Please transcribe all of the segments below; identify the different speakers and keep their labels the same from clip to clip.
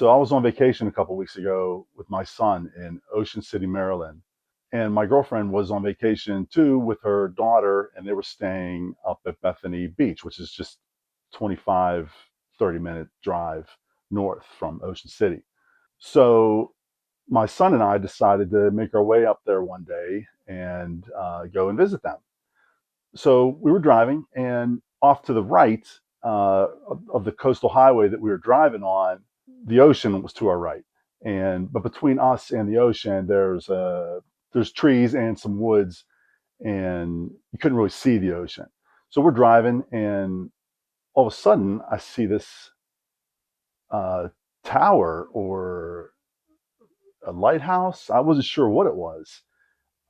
Speaker 1: So I was on vacation a couple weeks ago with my son in Ocean City, Maryland. And my girlfriend was on vacation too with her daughter, and they were staying up at Bethany Beach, which is just 25, 30-minute drive north from Ocean City. So my son and I decided to make our way up there one day and go and visit them. So we were driving, and off to the right of the coastal highway that we were driving on, the ocean was to our right. But between us and the ocean, there's trees and some woods, and you couldn't really see the ocean. So we're driving, and all of a sudden, I see this uh, tower or a lighthouse. I wasn't sure what it was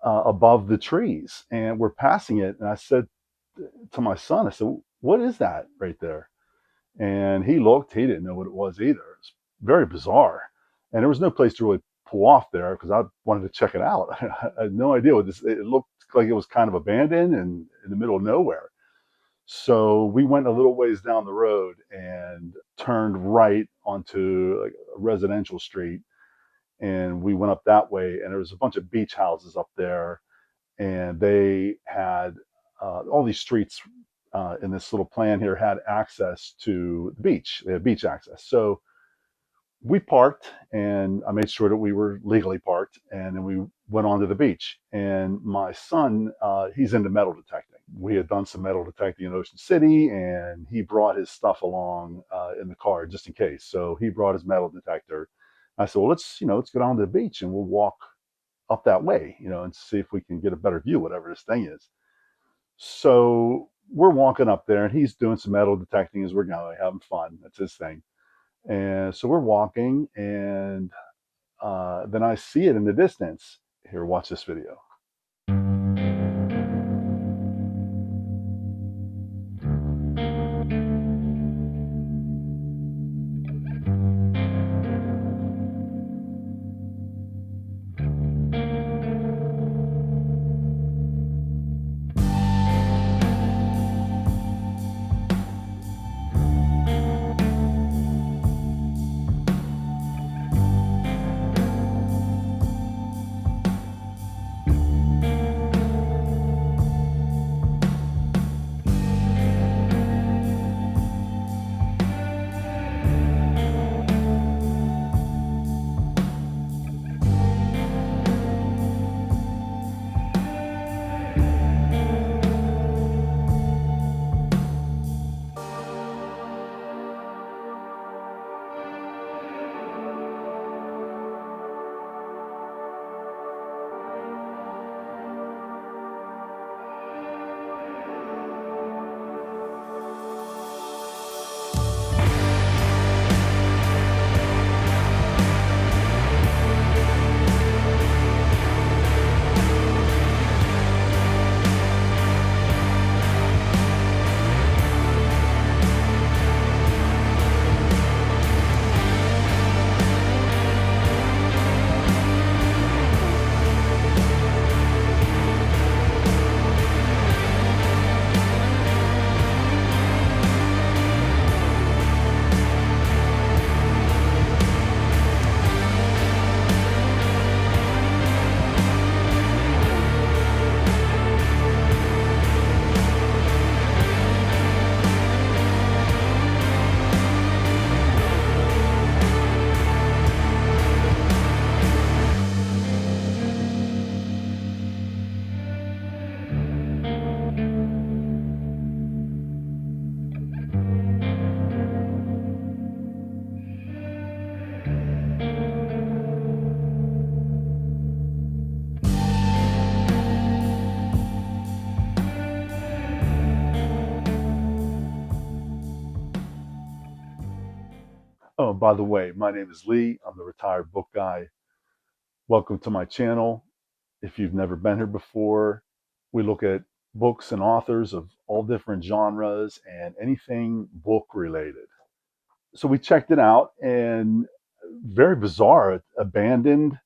Speaker 1: above the trees, and we're passing it. And I said to my son, I said, "What is that right there?" And he looked. He didn't know what it was either. It's very bizarre, and there was no place to really pull off there because I wanted to check it out. I had no idea what this. It looked like it was kind of abandoned and in the middle of nowhere. So we went a little ways down the road and turned right onto like a residential street, and we went up that way. And there was a bunch of beach houses up there, and they had all these streets in this little plan here had access to the beach. They had beach access. So we parked, and I made sure that we were legally parked, and then we went onto the beach. And my son, he's into metal detecting. We had done some metal detecting in Ocean City, and he brought his stuff along in the car just in case. So he brought his metal detector. I said, well, let's get on to the beach and we'll walk up that way, and see if we can get a better view, whatever this thing is. So we're walking up there, and he's doing some metal detecting as we're going, having fun. That's his thing. And so we're walking, and then I see it in the distance. Here, watch this video. Oh, by the way, my name is Lee. I'm the retired book guy. Welcome to my channel. If you've never been here before, we look at books and authors of all different genres and anything book related. So we checked it out, and very bizarre, abandoned,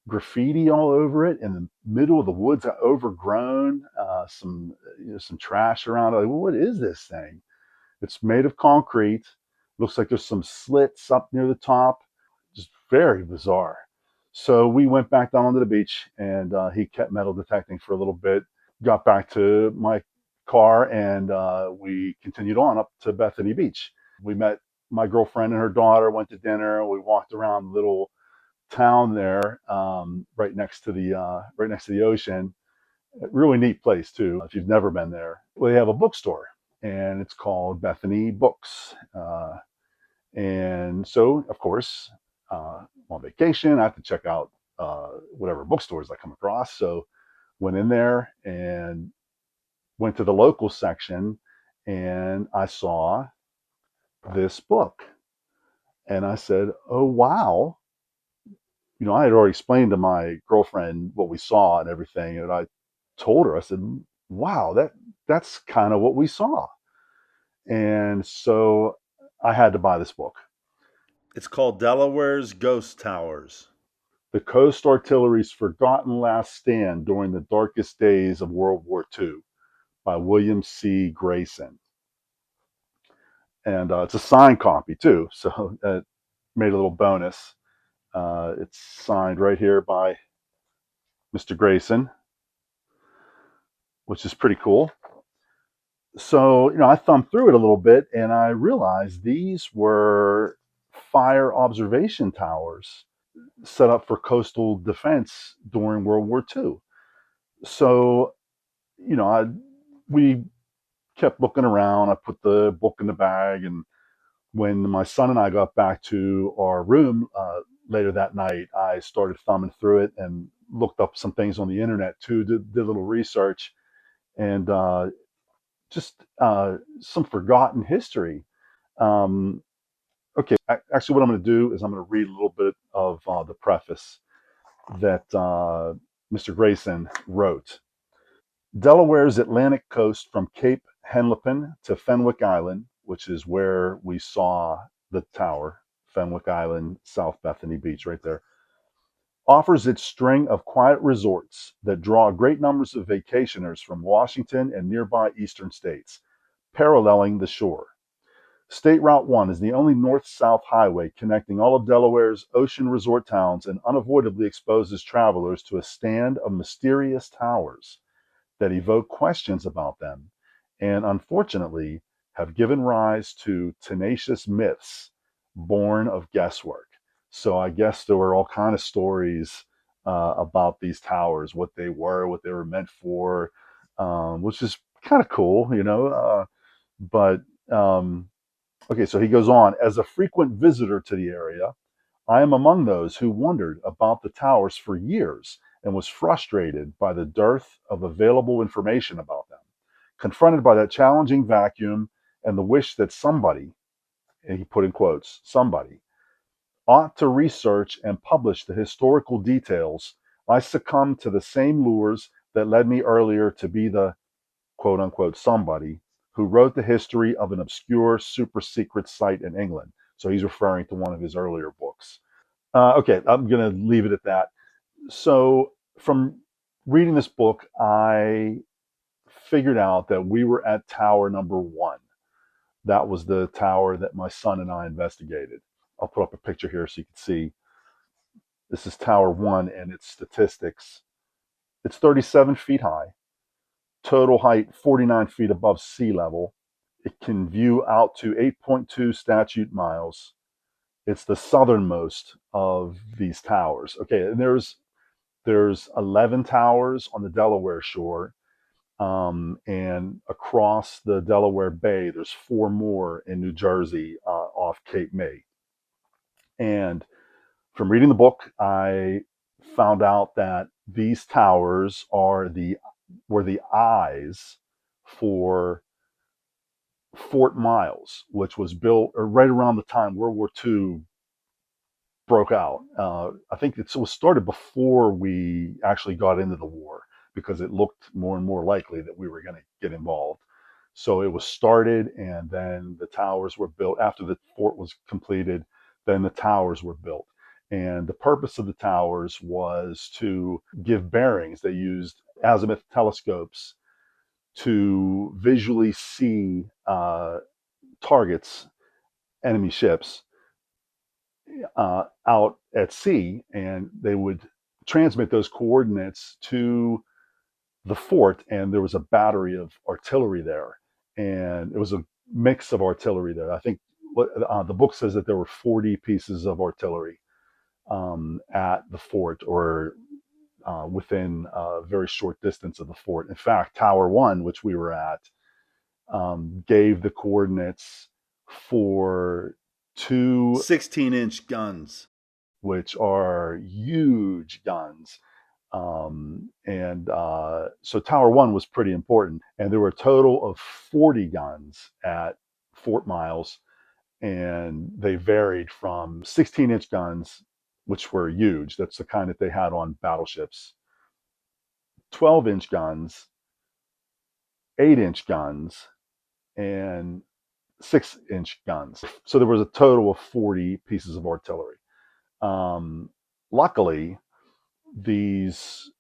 Speaker 1: graffiti all over it in the middle of the woods, overgrown, some trash around it. Like, well, what is this thing? It's made of concrete. Looks like there's some slits up near the top. very bizarre. So we went back down onto the beach, and he kept metal detecting for a little bit. Got back to my car, and we continued on up to Bethany Beach. We met my girlfriend and her daughter. Went to dinner. We walked around the little town there, right next to the ocean. Really neat place too. If you've never been there, we have a bookstore, and it's called Bethany Books. And so, of course, on vacation, I have to check out whatever bookstores I come across. So, went in there and went to the local section, and I saw this book, and I said, "Oh wow!" I had already explained to my girlfriend what we saw and everything, and I told her, I said, "Wow, that's kind of what we saw." And so I had to buy this book.
Speaker 2: It's called Delaware's Ghost Towers.
Speaker 1: The Coast Artillery's Forgotten Last Stand During the Darkest Days of World War II by William C. Grayson. And it's a signed copy too, so it made a little bonus. It's signed right here by Mr. Grayson, which is pretty cool. So, I thumbed through it a little bit, and I realized these were fire observation towers set up for coastal defense during World War II. So, we kept looking around. I put the book in the bag, and when my son and I got back to our room later that night, I started thumbing through it and looked up some things on the internet too. Did a little research, and just some forgotten history. Um, okay, actually, what I'm going to do is I'm going to read a little bit of the preface that Mr. Grayson wrote. Delaware's Atlantic coast from Cape Henlopen to Fenwick Island, which is where we saw the tower, Fenwick Island, South Bethany Beach, right there, offers its string of quiet resorts that draw great numbers of vacationers from Washington and nearby eastern states, paralleling the shore. State Route 1 is the only north-south highway connecting all of Delaware's ocean resort towns and unavoidably exposes travelers to a stand of mysterious towers that evoke questions about them and unfortunately have given rise to tenacious myths born of guesswork. So I guess there were all kind of stories about these towers, what they were meant for, which is kind of cool. But okay, so he goes on. As a frequent visitor to the area, I am among those who wondered about the towers for years and was frustrated by the dearth of available information about them. Confronted by that challenging vacuum and the wish that somebody, and he put in quotes, somebody, ought to research and publish the historical details, I succumbed to the same lures that led me earlier to be the quote unquote somebody who wrote the history of an obscure super secret site in England. So he's referring to one of his earlier books. Okay, I'm going to leave it at that. So, from reading this book, I figured out that we were at tower number one. That was the tower that my son and I investigated. I'll put up a picture here so you can see. This is tower one and its statistics. It's 37 feet high, total height 49 feet above sea level. It can view out to 8.2 statute miles. It's the southernmost of these towers. Okay, and there's 11 towers on the Delaware shore, and across the Delaware Bay, there's four more in New Jersey off Cape May. And from reading the book, I found out that these towers were the eyes for Fort Miles, which was built right around the time World War II broke out. I think it was started before we actually got into the war because it looked more and more likely that we were going to get involved. So it was started, and then the towers were built after the fort was completed. Then the towers were built. And the purpose of the towers was to give bearings. They used azimuth telescopes to visually see targets, enemy ships, out at sea, and they would transmit those coordinates to the fort. And there was a battery of artillery there, and it was a mix of artillery there. I think the book says that there were 40 pieces of artillery at the fort, or within a very short distance of the fort. In fact, Tower One, which we were at, gave the coordinates for two,
Speaker 2: 16-inch guns.
Speaker 1: which are huge guns. And So Tower One was pretty important. And there were a total of 40 guns at Fort Miles, and they varied from 16-inch guns, which were huge. That's the kind that they had on battleships. 12-inch guns, 8-inch guns, and 6-inch guns. So there was a total of 40 pieces of artillery. Luckily, these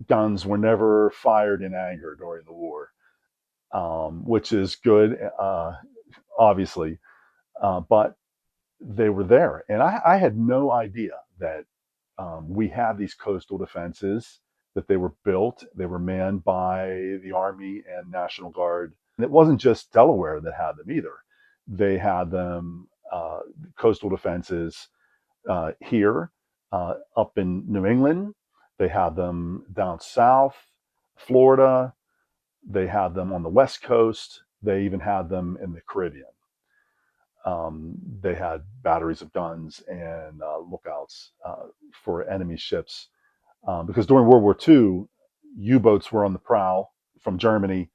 Speaker 1: guns were never fired in anger during the war, which is good, obviously. But they were there, and I had no idea that we had these coastal defenses, that they were built, they were manned by the Army and National Guard. And it wasn't just Delaware that had them either. They had them, coastal defenses, here, up in New England. They had them down south, Florida. They had them on the West Coast. They even had them in the Caribbean. They had batteries of guns and lookouts for enemy ships, because during World War II, U-boats were on the prowl from Germany,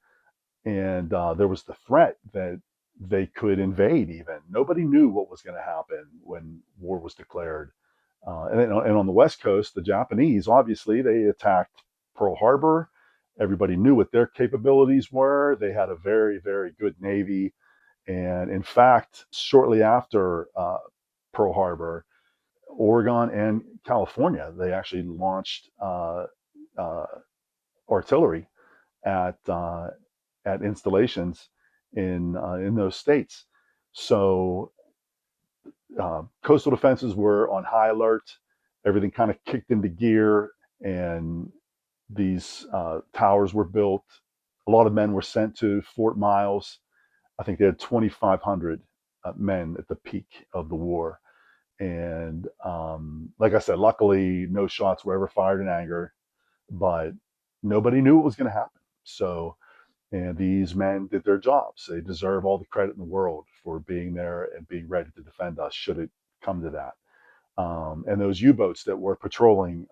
Speaker 1: and there was the threat that they could invade. Even nobody knew what was going to happen when war was declared. And on the West Coast, the Japanese, obviously, they attacked Pearl Harbor. Everybody knew what their capabilities were. They had a very, very good Navy. And in fact, shortly after Pearl Harbor, Oregon and California, they actually launched uh, artillery at installations in those states. So coastal defenses were on high alert. Everything kind of kicked into gear, and these towers were built. A lot of men were sent to Fort Miles. I think they had 2,500 men at the peak of the war. And like I said, luckily, no shots were ever fired in anger, but nobody knew what was going to happen. So, and these men did their jobs. They deserve all the credit in the world for being there and being ready to defend us should it come to that. And those U-boats that were patrolling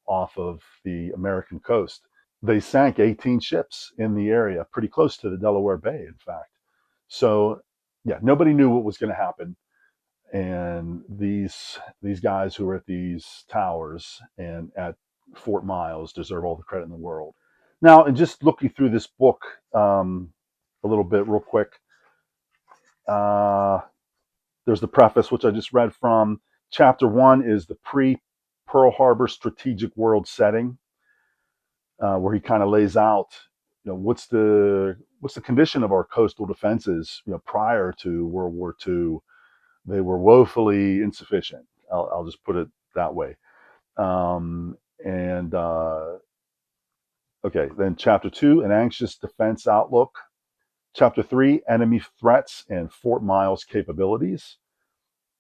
Speaker 1: off of the American coast, they sank 18 ships in the area, pretty close to the Delaware Bay, in fact. So, yeah, nobody knew what was going to happen, and these guys who were at these towers and at Fort Miles deserve all the credit in the world. Now, and just looking through this book a little bit, real quick, uh, there's the preface, which I just read from. Chapter one is the pre-Pearl Harbor strategic world setting, where he kind of lays out, what's the condition of our coastal defenses, prior to World War II. They were woefully insufficient. I'll just put it that way. And Okay, then chapter two, an anxious defense outlook. Chapter three, enemy threats and Fort Miles capabilities.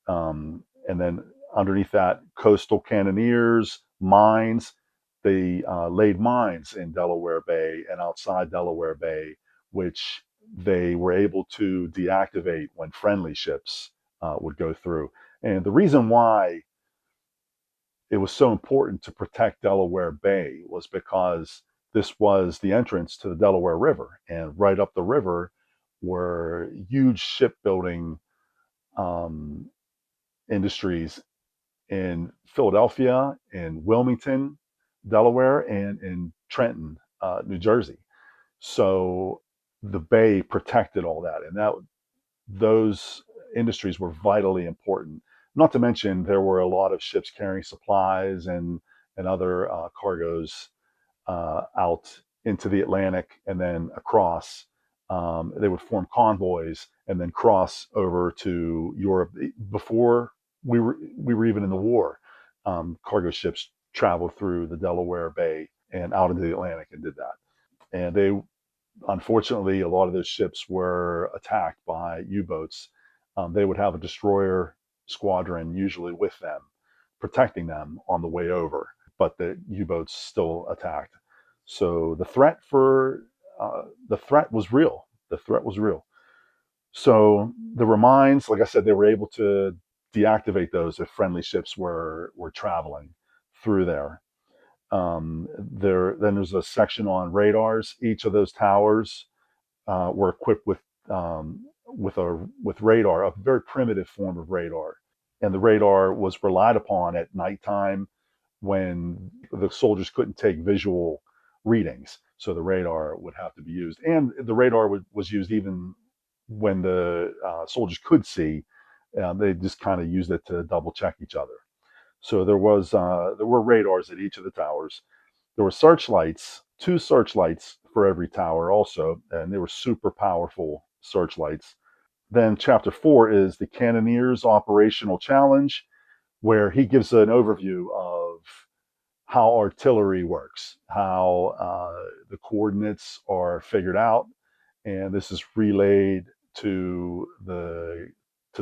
Speaker 1: And then underneath that, coastal cannoneers, mines. They laid mines in Delaware Bay and outside Delaware Bay, which they were able to deactivate when friendly ships would go through. And the reason why it was so important to protect Delaware Bay was because this was the entrance to the Delaware River, and right up the river were huge shipbuilding um, industries in Philadelphia, in Wilmington, Delaware, and in Trenton, New Jersey. So the bay protected all that, and those industries were vitally important. Not to mention, there were a lot of ships carrying supplies and other cargoes out into the Atlantic and then across. They would form convoys and then cross over to Europe. Before we were even in the war. Cargo ships traveled through the Delaware Bay and out into the Atlantic and did that. And they, unfortunately, a lot of those ships were attacked by U-boats. They would have a destroyer squadron usually with them, protecting them on the way over, but the U-boats still attacked. So the threat was real. The threat was real. So the mines, like I said, they were able to deactivate those if friendly ships were traveling through there. Then there's a section on radars. Each of those towers were equipped with radar, a very primitive form of radar, and the radar was relied upon at nighttime when the soldiers couldn't take visual readings. So the radar would have to be used, and the radar was used even when the soldiers could see. They just kind of used it to double check each other. So there were radars at each of the towers. There were searchlights, two searchlights for every tower also, and they were super powerful searchlights. Then chapter 4 is the Cannoneers Operational Challenge, where he gives an overview of how artillery works, how the coordinates are figured out, and this is relayed to the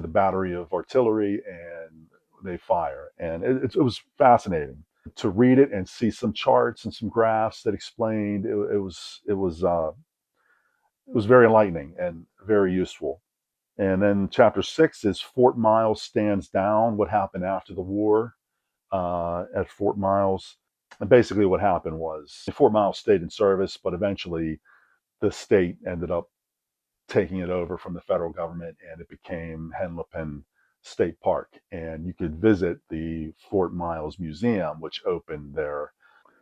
Speaker 1: battery of artillery, and they fire. And it was fascinating to read it and see some charts and some graphs that explained. It was very enlightening and very useful. And then chapter 6 is Fort Miles Stands Down: What Happened After the War at Fort Miles. And basically, what happened was Fort Miles stayed in service, but eventually the state ended up taking it over from the federal government, and it became Henlopen State Park. And you could visit the Fort Miles Museum, which opened there.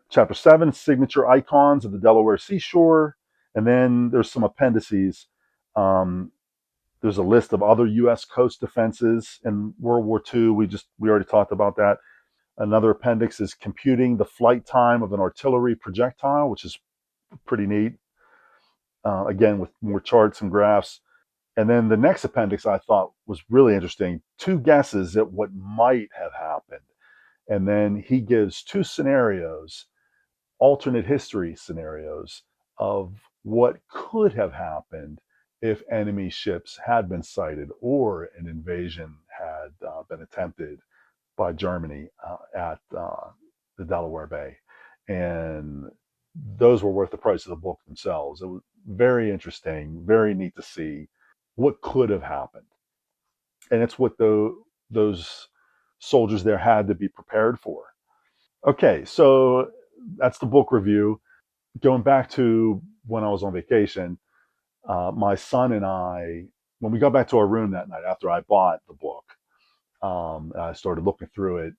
Speaker 1: Chapter 7, Signature Icons of the Delaware Seashore. And then there's some appendices. Um, there's a list of other U.S. coast defenses in World War II. We already talked about that. Another appendix is computing the flight time of an artillery projectile, which is pretty neat. Again, with more charts and graphs. And then the next appendix I thought was really interesting: two guesses at what might have happened. And then he gives two scenarios, alternate history scenarios, of what could have happened if enemy ships had been sighted or an invasion had been attempted by Germany at the Delaware Bay. And those were worth the price of the book themselves. It was very interesting, very neat to see what could have happened. And it's what those soldiers there had to be prepared for. Okay, so that's the book review. Going back to when I was on vacation, my son and I, when we got back to our room that night after I bought the book, I started looking through it,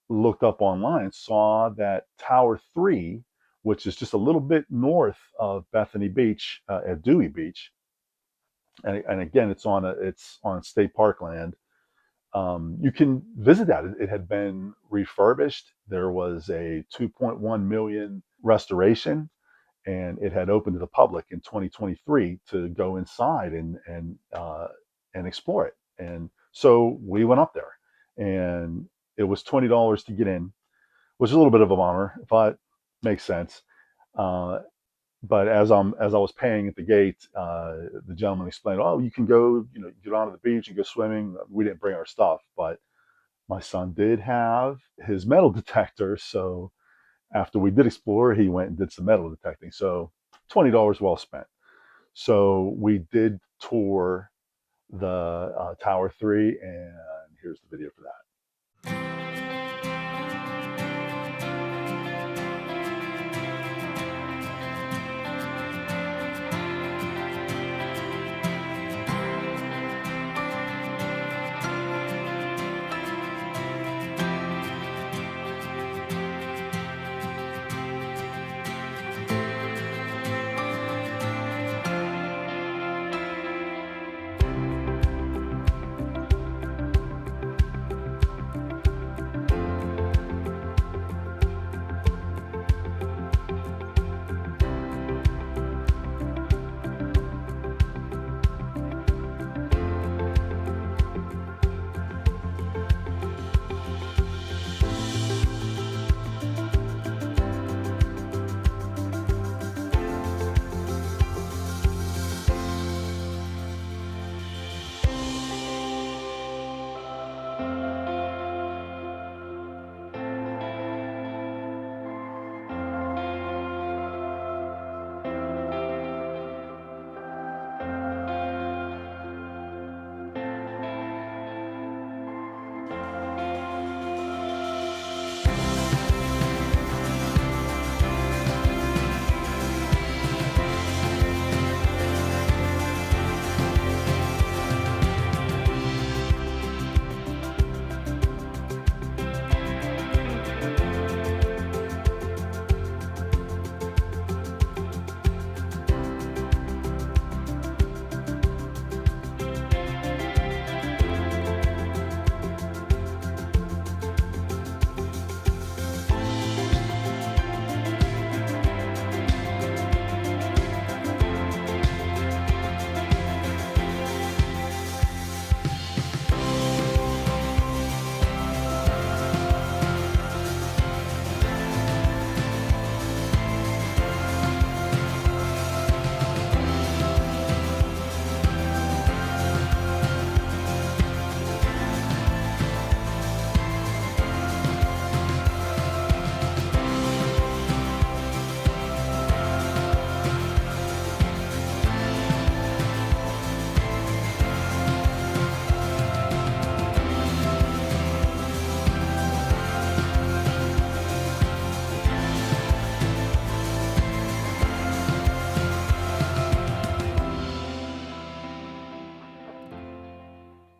Speaker 1: looked up online, saw that Tower 3, which is just a little bit north of Bethany Beach, at Dewey Beach, and again, it's on state park land. You can visit that. It had been refurbished. There was a 2.1 million restoration, and it had opened to the public in 2023 to go inside and explore it. And so we went up there, and it was $20 to get in, which is a little bit of a bummer, but makes sense. Uh, but as I was paying at the gate, the gentleman explained, "Oh, you can go, get onto the beach and go swimming." We didn't bring our stuff, but my son did have his metal detector, so after we did explore, he went and did some metal detecting. So $20 well spent. So we did tour the Tower 3, and here's the video for that.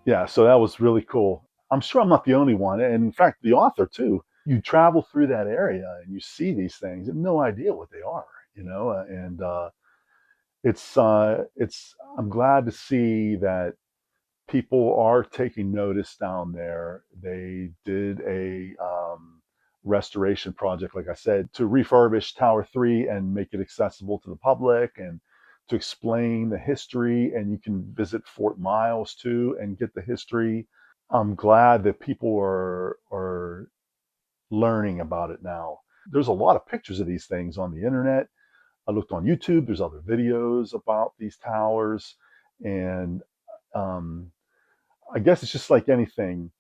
Speaker 1: Yeah, so that was really cool. I'm sure I'm not the only one. And in fact, the author too. You travel through that area and you see these things and no idea what they are, and it's I'm glad to see that people are taking notice down there. They did a restoration project, like I said, to refurbish Tower 3 and make it accessible to the public and to explain the history. And you can visit Fort Miles too and get the history. I'm glad that people are learning about it now. There's a lot of pictures of these things on the internet. I looked on YouTube. There's other videos about these towers, and um, I guess it's just like anything.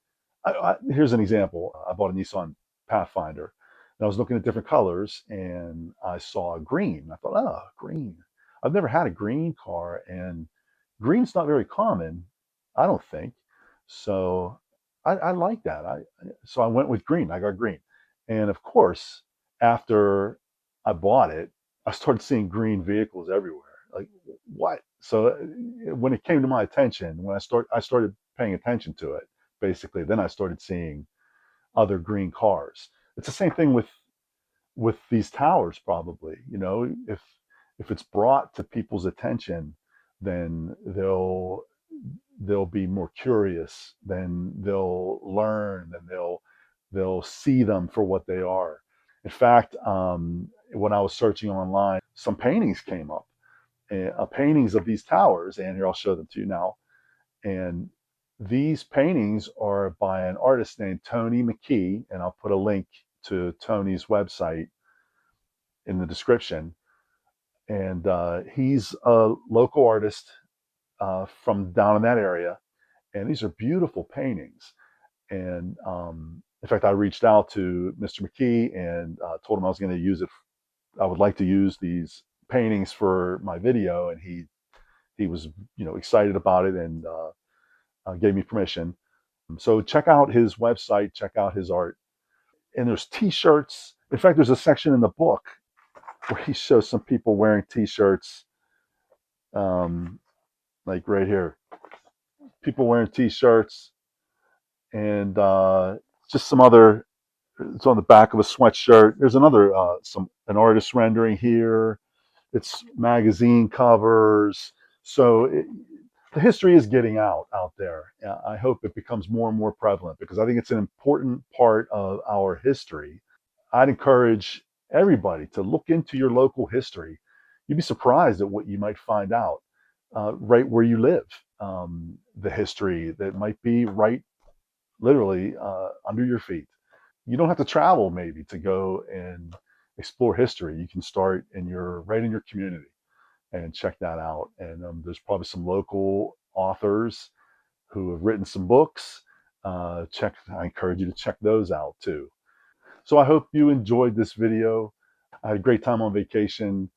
Speaker 1: Here's an example. I bought a Nissan Pathfinder, and I was looking at different colors, and I saw green. I thought, oh, green. I've never had a green car, and green's not very common, I don't think. So I like that. So I went with green. I got green, and of course, after I bought it, I started seeing green vehicles everywhere. Like what? So when it came to my attention, when I started paying attention to it, basically, then I started seeing other green cars. It's the same thing with these towers, probably. If it's brought to people's attention, then they'll be more curious, then they'll learn, then they'll see them for what they are. In fact, when I was searching online, some paintings came up, paintings of these towers, and here I'll show them to you now. And these paintings are by an artist named Tony McKee, and I'll put a link to Tony's website in the description. And he's a local artist from down in that area, and these are beautiful paintings. And in fact, I reached out to Mr. McKee and told him I was going to use it. I would like to use these paintings for my video, and he was excited about it and gave me permission. So check out his website, check out his art. And there's T-shirts. In fact, there's a section in the book where he shows some people wearing T-shirts, um, like right here. People wearing T-shirts, and just some other. It's on the back of a sweatshirt. There's another an artist rendering here. It's magazine covers. So the history is getting out there. I hope it becomes more and more prevalent because I think it's an important part of our history. I'd encourage everybody to look into your local history. You'd be surprised at what you might find out right where you live. The history that might be right, literally under your feet. You don't have to travel maybe to go and explore history. You can start right in your community and check that out. And there's probably some local authors who have written some books. I encourage you to check those out too. So I hope you enjoyed this video. I had a great time on vacation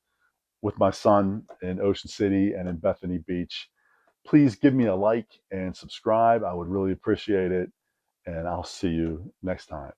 Speaker 1: with my son in Ocean City and in Bethany Beach. Please give me a like and subscribe. I would really appreciate it. And I'll see you next time.